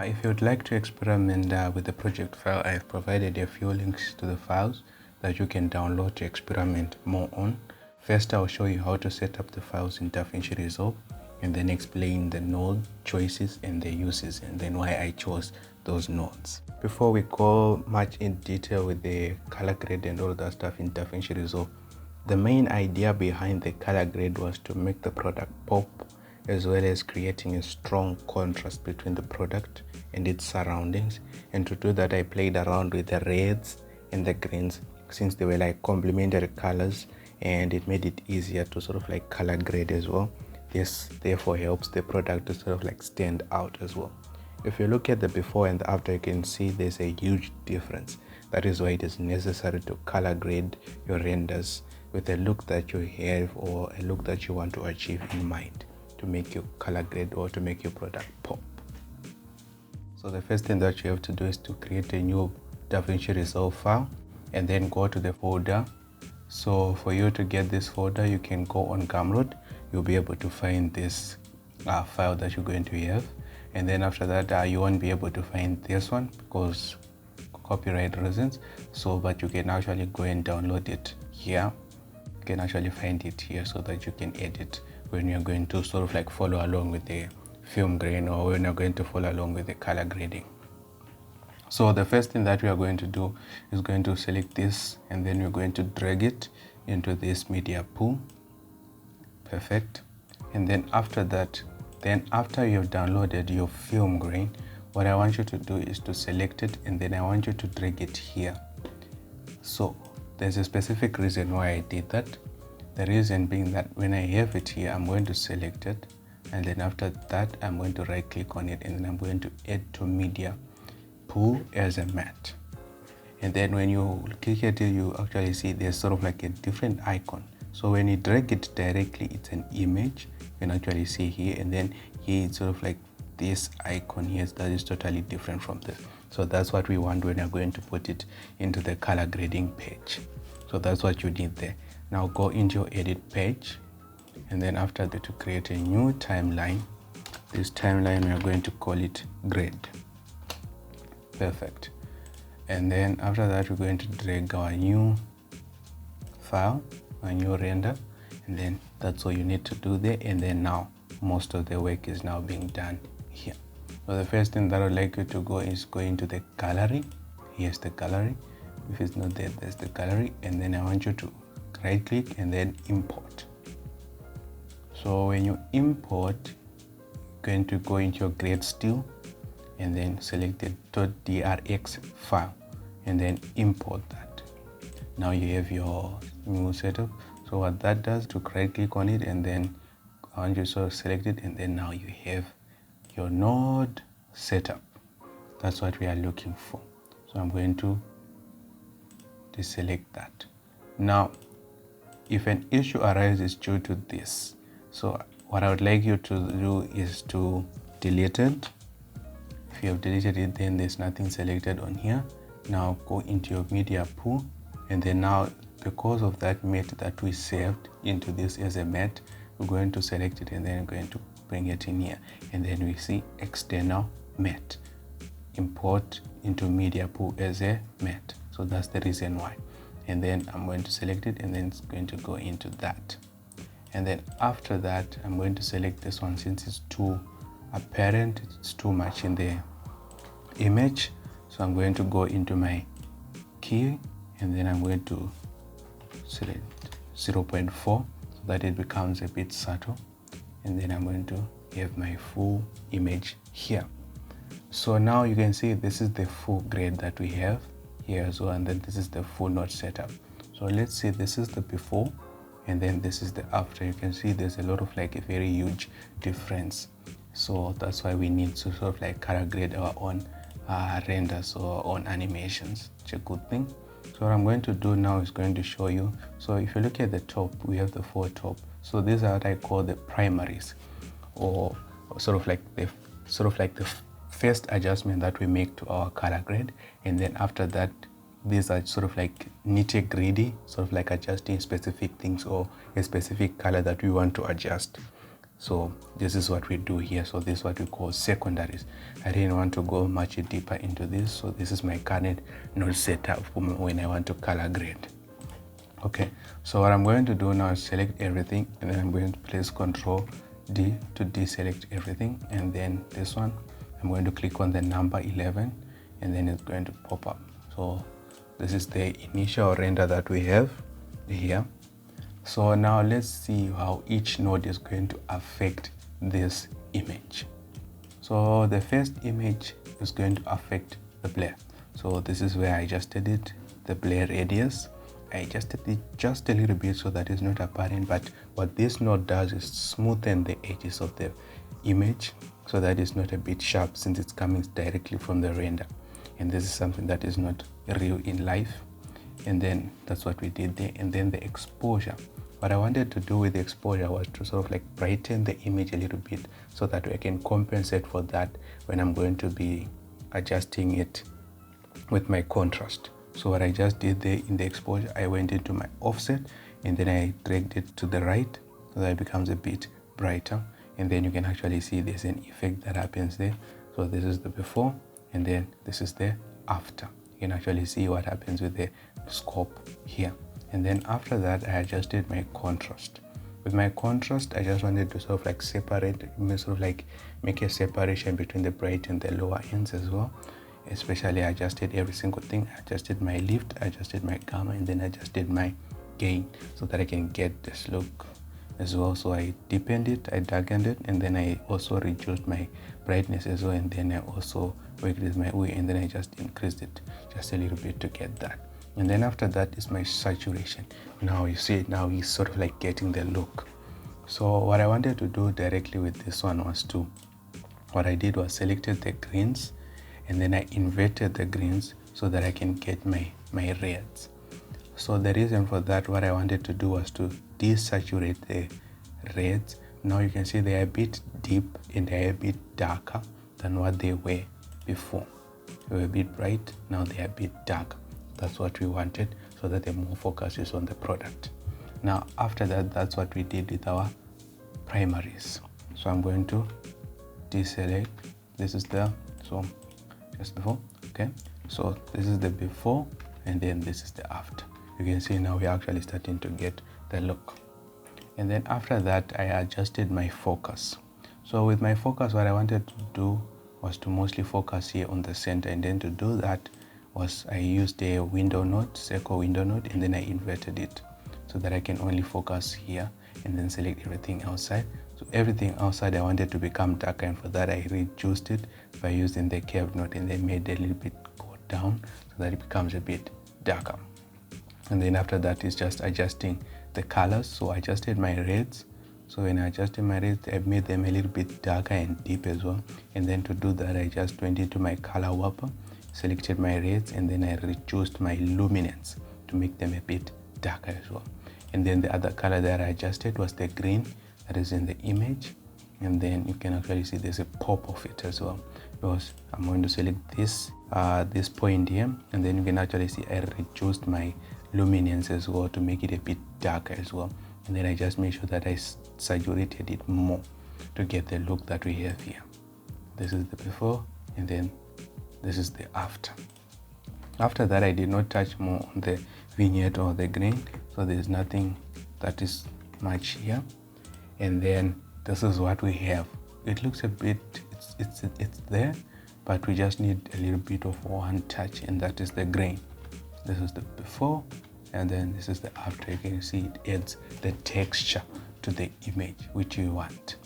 If you'd like to experiment with the project file, I've provided a few links to the files that you can download to experiment more on. First, I'll show you how to set up the files in DaVinci Resolve, and then explain the node choices and their uses, and then why I chose those nodes. Before we go much in detail with the color grade and all that stuff in DaVinci Resolve, the main idea behind the color grade was to make the product pop, as well as creating a strong contrast between the product and its surroundings. And to do that, I played around with the reds and the greens, since they were like complementary colors, and it made it easier to sort of like color grade as well. This therefore helps the product to sort of like stand out as well. If you look at the before and the after, you can see there's a huge difference. That is why it is necessary to color grade your renders with a look that you have or a look that you want to achieve in mind, to make your color grade or to make your product pop. So the first thing that you have to do is to create a new DaVinci Resolve file and then go to the folder. So for you to get this folder, you can go on Gumroad. You'll be able to find this file that you're going to have, and then after that you won't be able to find this one because copyright reasons. So but you can actually go and download it here. You can actually find it here so that you can edit when you're going to sort of like follow along with the film grain, or when you're going to follow along with the color grading. So the first thing that we are going to do is going to select this, and then we're going to drag it into this media pool. Perfect. And then after that, after you've downloaded your film grain, what I want you to do is to select it, and then I want you to drag it here. So there's a specific reason why I did that. The reason being that when I have it here, I'm going to select it, and then after that I'm going to right click on it, and then I'm going to add to media pool as a matte. And then when you click at it, you actually see there's sort of like a different icon. So when you drag it directly, it's an image. You can actually see here, and then here it's sort of like this icon here that is totally different from this. So that's what we want when you're going to put it into the color grading page. So that's what you need there. Now go into your edit page, and then after that to create a new timeline. This timeline we are going to call it grade. Perfect. And then after that we're going to drag our new file, a new render, and then that's all you need to do there. And then now most of the work is now being done here. So the first thing that I'd like you to go is go into the gallery. Here's the gallery. If it's not there, there's the gallery. And then I want you to right click and then import. So when you import, you're going to go into your grade still, and then select the .drx file, and then import that. Now you have your new setup. So what that does, to right click on it, and then I want you to sort of select it, and then now you have your node setup. That's what we are looking for. So I'm going to deselect that. Now if an issue arises due to this, so what I would like you to do is to delete it. If you have deleted it, then there's nothing selected on here. Now go into your media pool, and then now because of that matte that we saved into this as a matte, we're going to select it, and then we're going to bring it in here, and then we see external matte, import into media pool as a matte. So that's the reason why. And then I'm going to select it, and then it's going to go into that. And then after that I'm going to select this one, since it's too apparent, it's too much in the image. So I'm going to go into my key, and then I'm going to select 0.4 so that it becomes a bit subtle, and then I'm going to have my full image here. So now you can see this is the full grade that we have here as well, and then this is the full node setup. So let's see, this is the before, and then this is the after. You can see there's a lot of like a very huge difference. So that's why we need to sort of like color grade our own renders or our own animations. It's a good thing. So what I'm going to do now is going to show you. So if you look at the top, we have the four top. So these are what I call the primaries, or sort of like the first adjustment that we make to our color grade. And then after that, these are sort of like nitty-gritty, sort of like adjusting specific things or a specific color that we want to adjust. So this is what we do here. So this is what we call secondaries. I didn't want to go much deeper into this, so this is my current node setup when I want to color grade. Okay, so what I'm going to do now is select everything, and then I'm going to place Control D to deselect everything, and then this one I'm going to click on the number 11, and then it's going to pop up. So this is the initial render that we have here. So now let's see how each node is going to affect this image. So the first image is going to affect the blur. So this is where I adjusted it, the blur radius. I adjusted it just a little bit so that it's not apparent, but what this node does is smoothen the edges of the image so that it's not a bit sharp, since it's coming directly from the render. And this is something that is not real in life. And then that's what we did there. And then the exposure. What I wanted to do with the exposure was to sort of like brighten the image a little bit so that I can compensate for that when I'm going to be adjusting it with my contrast. So what I just did there in the exposure, I went into my offset and then I dragged it to the right so that it becomes a bit brighter. And then you can actually see there's an effect that happens there. So this is the before, and then this is the after. You can actually see what happens with the scope here. And then after that, I adjusted my contrast. With my contrast, I just wanted to sort of like separate, sort of like make a separation between the bright and the lower ends as well. Especially I adjusted every single thing. I adjusted my lift, I adjusted my gamma, and then I adjusted my gain so that I can get this look as well. So I deepened it, I darkened it, and then I also reduced my brightness as well, and then I also worked with my UI, and then I just increased it just a little bit to get that. And then after that is my saturation. Now you see it, now he's sort of like getting the look. So what I wanted to do directly with this one was what I did was selected the greens, and then I inverted the greens so that I can get my reds. So the reason for that, what I wanted to do was to desaturate the reds. Now you can see they are a bit deep and they are a bit darker than what they were before. They were a bit bright, now they are a bit dark. That's what we wanted, so that the more focus is on the product. Now after that, that's what we did with our primaries. So I'm going to deselect. This is the, so just before, okay, so this is the before, and then this is the after. You can see now we're actually starting to get the look. And then after that, I adjusted my focus. So with my focus, what I wanted to do was to mostly focus here on the center, and then to do that was I used a window node, circle window node, and then I inverted it so that I can only focus here and then select everything outside. So everything outside I wanted to become darker, and for that I reduced it by using the curve node, and then made a little bit go down so that it becomes a bit darker. And then after that is just adjusting the colors. So I adjusted my reds. So when I adjusted my reds, I made them a little bit darker and deep as well. And then to do that, I just went into my color wrapper, selected my reds, and then I reduced my luminance to make them a bit darker as well. And then the other color that I adjusted was the green that is in the image. And then you can actually see there's a pop of it as well, because I'm going to select this this point here, and then you can actually see I reduced my luminance as well to make it a bit darker as well. And then I just made sure that I saturated it more to get the look that we have here. This is the before, and then this is the after. After that, I did not touch more on the vignette or the grain, so there's nothing that is much here. And then this is what we have. It looks a bit, it's there, but we just need a little bit of one touch, and that is the grain. This is the before, and then this is the after. You can see it adds the texture to the image which you want.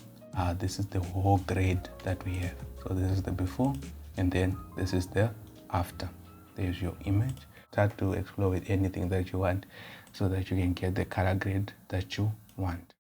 This is the whole grade that we have. So this is the before, and then this is the after. There's your image. Start to explore with anything that you want so that you can get the color grade that you want.